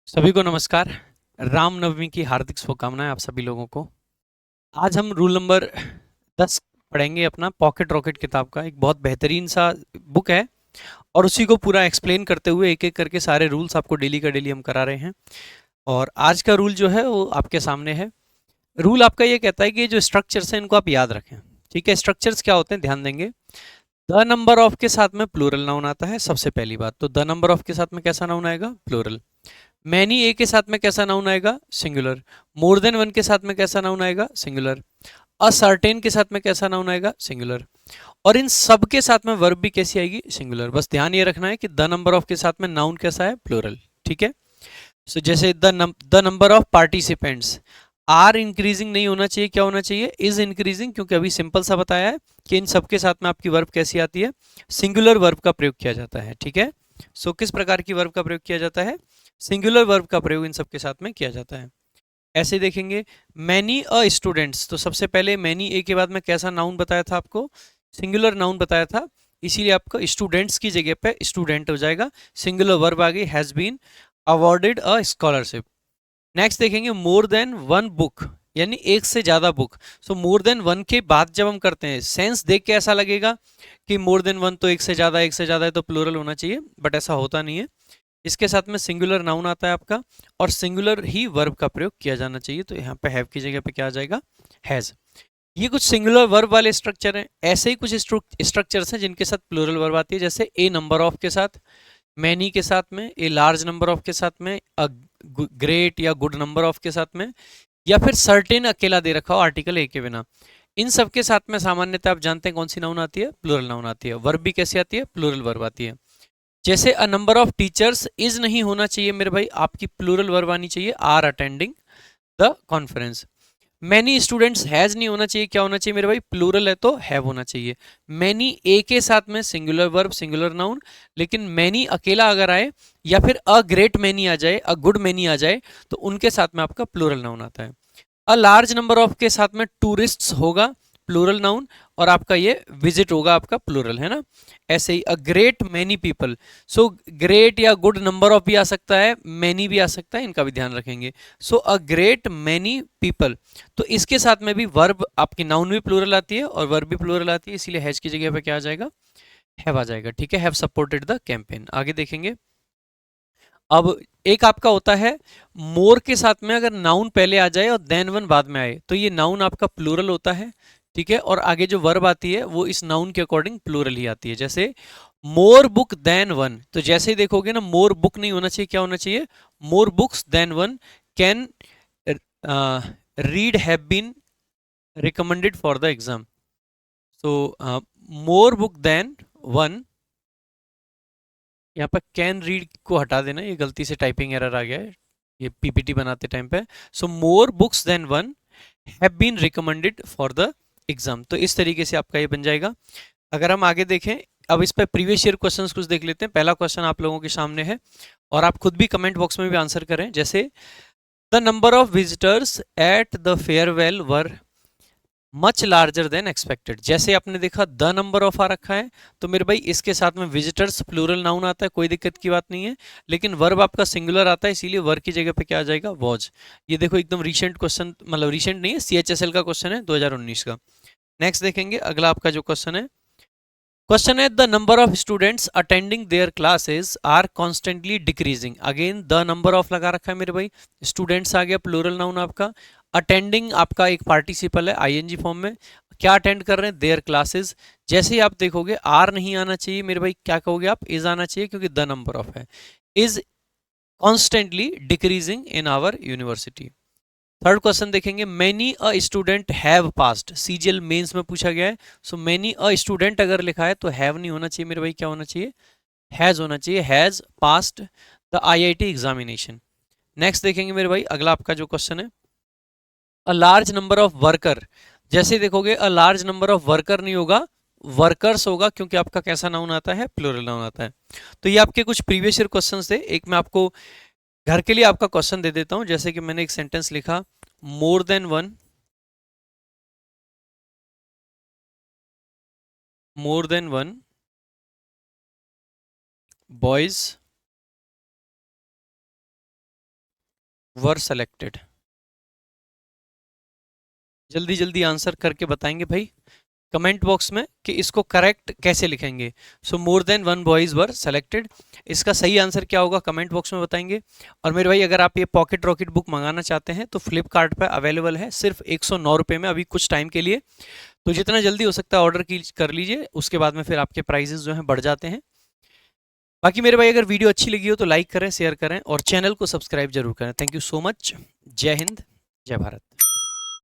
सभी को नमस्कार। रामनवमी की हार्दिक शुभकामनाएं आप सभी लोगों को। आज हम रूल नंबर 10 पढ़ेंगे। अपना पॉकेट रॉकेट किताब का एक बहुत बेहतरीन सा बुक है और उसी को पूरा एक्सप्लेन करते हुए एक एक करके सारे रूल्स आपको डेली का डेली हम करा रहे हैं। और आज का रूल जो है वो आपके सामने है। रूल आपका ये कहता है कि ये जो स्ट्रक्चर्स हैं इनको आप याद रखें। ठीक है, स्ट्रक्चर्स क्या होते हैं ध्यान देंगे। द नंबर ऑफ के साथ में प्लूरल नाउन आता है। सबसे पहली बात तो द नंबर ऑफ के साथ में कैसा नाउन आएगा? प्लूरल। मैनी ए के साथ में कैसा नाउन आएगा? सिंगुलर। मोर देन वन के साथ में कैसा नाउन आएगा? सिंगुलर। असर्टेन के साथ में कैसा नाउन आएगा? सिंगुलर। और इन सब के साथ में वर्ब भी कैसी आएगी? सिंगुलर। बस ध्यान ये रखना है कि द नंबर ऑफ के साथ में नाउन कैसा है? प्लूरल। ठीक है। सो जैसे the number of participants, are increasing नहीं होना चाहिए, क्या होना चाहिए? इज इंक्रीजिंग, क्योंकि अभी सिंपल सा बताया है कि इन सबके साथ में आपकी वर्ब कैसी आती है? सिंगुलर वर्ब का प्रयोग किया जाता है। ठीक है। सो किस प्रकार की वर्ब का प्रयोग किया जाता है? सिंगुलर वर्ब का प्रयोग इन सबके साथ में किया जाता है। ऐसे देखेंगे मैनी अ स्टूडेंट्स, तो सबसे पहले मैनी ए के बाद में कैसा नाउन बताया था आपको? सिंगुलर नाउन बताया था, इसीलिए आपको स्टूडेंट्स की जगह पे स्टूडेंट हो जाएगा। सिंगुलर वर्ब आ गई, has been awarded a scholarship. Next देखेंगे मोर देन वन बुक, यानी एक से ज्यादा book. So more than one के बाद जब हम करते हैं, सेंस देख के ऐसा लगेगा कि मोर देन वन तो एक से ज्यादा, एक से ज्यादा है तो प्लूरल होना चाहिए, बट ऐसा होता नहीं है। इसके साथ में सिंगुलर नाउन आता है आपका और सिंगुलर ही वर्ब का प्रयोग किया जाना चाहिए। तो यहाँ पे हैव की जगह पे क्या आ जाएगा? हैज। ये कुछ सिंगुलर वर्ब वाले स्ट्रक्चर हैं। ऐसे ही कुछ स्ट्रक्चर्स हैं जिनके साथ प्लूरल वर्ब आती है, जैसे ए नंबर ऑफ के साथ, मैनी के साथ में, ए लार्ज नंबर ऑफ के साथ में, अ ग्रेट या गुड नंबर ऑफ के साथ में, या फिर सर्टेन अकेला दे रखा हो आर्टिकल ए के बिना। इन सब के साथ में सामान्यतः आप जानते हैं कौन सी नाउन आती है? प्लूरल नाउन आती है। वर्ब भी कैसी आती है? प्लूरल वर्ब आती है। जैसे a number of teachers, is नहीं होना चाहिए मेरे भाई, आपकी प्लूरल वर्ब आनी चाहिए, are attending the conference. Many students, has नहीं होना चाहिए, क्या होना चाहिए मेरे भाई? प्लूरल है तो हैव होना चाहिए। मैनी ए के साथ में सिंगुलर वर्ब सिंगुलर नाउन, लेकिन मैनी अकेला अगर आए या फिर अ ग्रेट मैनी आ जाए, अ गुड मैनी आ जाए, तो उनके साथ में आपका प्लूरल नाउन आता है। अ लार्ज नंबर ऑफ के साथ में टूरिस्ट्स होगा प्लूरल नाउन, और आपका ये विजिट होगा आपका प्लूरल, है ना। ऐसे ही a great many people, so great या गुड नंबर ऑफ भी आ सकता है, मैनी भी आ सकता है, इनका भी ध्यान रखेंगे। सो अ ग्रेट मैनी पीपल, तो इसके साथ में भी वर्ब आपकी नाउन भी प्लूरल आती है और वर्ब भी प्लूरल आती है, इसीलिए हैज की जगह पे क्या आ जाएगा? हैव आ जाएगा। ठीक है, हैव सपोर्टेड द कैंपेन। आगे देखेंगे। अब एक आपका होता है मोर के साथ में अगर नाउन पहले आ जाए और देन वन बाद में आए, तो ये नाउन आपका प्लूरल होता है। ठीक है, और आगे जो वर्ब आती है वो इस नाउन के अकॉर्डिंग प्लूरल ही आती है। जैसे मोर बुक देन वन, तो जैसे ही देखोगे ना, मोर बुक नहीं होना चाहिए, क्या होना चाहिए? More books than one can read have been recommended for the exam. So more book than one, यहाँ पर कैन रीड को हटा देना, ये गलती से टाइपिंग एरर आ गया है ये पीपीटी बनाते टाइम पे। So more books than one have been recommended for the exam, तो इस तरीके से आपका ये बन जाएगा। अगर हम आगे देखें, अब इस पर प्रीवियस ईयर क्वेश्चंस कुछ देख लेते हैं। पहला क्वेश्चन आप लोगों के सामने है और आप खुद भी कमेंट बॉक्स में भी आंसर करें। जैसे the number of visitors at the farewell were much larger than expected. जैसे आपने देखा द नंबर ऑफ आ रखा है, तो मेरे भाई इसके साथ में विजिटर्स प्लूरल नाउन आता है, कोई दिक्कत की बात नहीं है, लेकिन वर्ब आपका सिंगुलर आता है, इसीलिए वर्ब की जगह पे क्या आ जाएगा? वॉज। ये देखो एकदम रिसेंट क्वेश्चन, मतलब रिसेंट नहीं है, सीएचएसएल का क्वेश्चन है 2019 का। नेक्स्ट देखेंगे अगला आपका जो क्वेश्चन है। क्वेश्चन है the number of students attending their classes are constantly decreasing. Again the number of लगा रखा है मेरे भाई, स्टूडेंट्स आ गया प्लूरल नाउन आपका, अटेंडिंग आपका एक पार्टिसिपल है आईएनजी फॉर्म में, क्या अटेंड कर रहे हैं? There classes. जैसे ही आप देखोगे आर नहीं आना चाहिए मेरे भाई, क्या कहोगे आप? इज आना चाहिए, क्योंकि द नंबर ऑफ है। Is constantly decreasing in our university. Third question देखेंगे, many a student have passed, CGL mains में पूछा गया है। सो मैनी अ स्टूडेंट अगर लिखा है तो हैव नहीं होना चाहिए मेरे भाई, क्या होना चाहिए? हैज होना चाहिए, has passed the IIT examination. Next देखेंगे मेरे भाई अगला आपका जो क्वेश्चन है, a large number of worker. जैसे देखोगे a large number of worker नहीं होगा, वर्कर्स होगा, क्योंकि आपका कैसा नाउन आता है? प्लूरल नाउन आता है। तो ये आपके कुछ प्रीवियस ईयर क्वेश्चंस थे। एक मैं आपको घर के लिए आपका क्वेश्चन दे देता हूं। जैसे कि मैंने एक सेंटेंस लिखा, मोर than one, more than one boys were selected. जल्दी जल्दी आंसर करके बताएंगे भाई कमेंट बॉक्स में कि इसको करेक्ट कैसे लिखेंगे। So more than 1 boys were selected, इसका सही आंसर क्या होगा कमेंट बॉक्स में बताएंगे। और मेरे भाई अगर आप ये पॉकेट रॉकेट बुक मंगाना चाहते हैं तो फ्लिपकार्ट पे अवेलेबल है सिर्फ 109 रुपये में अभी कुछ टाइम के लिए। तो जितना जल्दी हो सकता है ऑर्डर कर लीजिए, उसके बाद में फिर आपके प्राइजेस जो हैं बढ़ जाते हैं। बाकी मेरे भाई अगर वीडियो अच्छी लगी हो तो लाइक करें, शेयर करें और चैनल को सब्सक्राइब जरूर करें। Thank you so much. जय हिंद, जय भारत।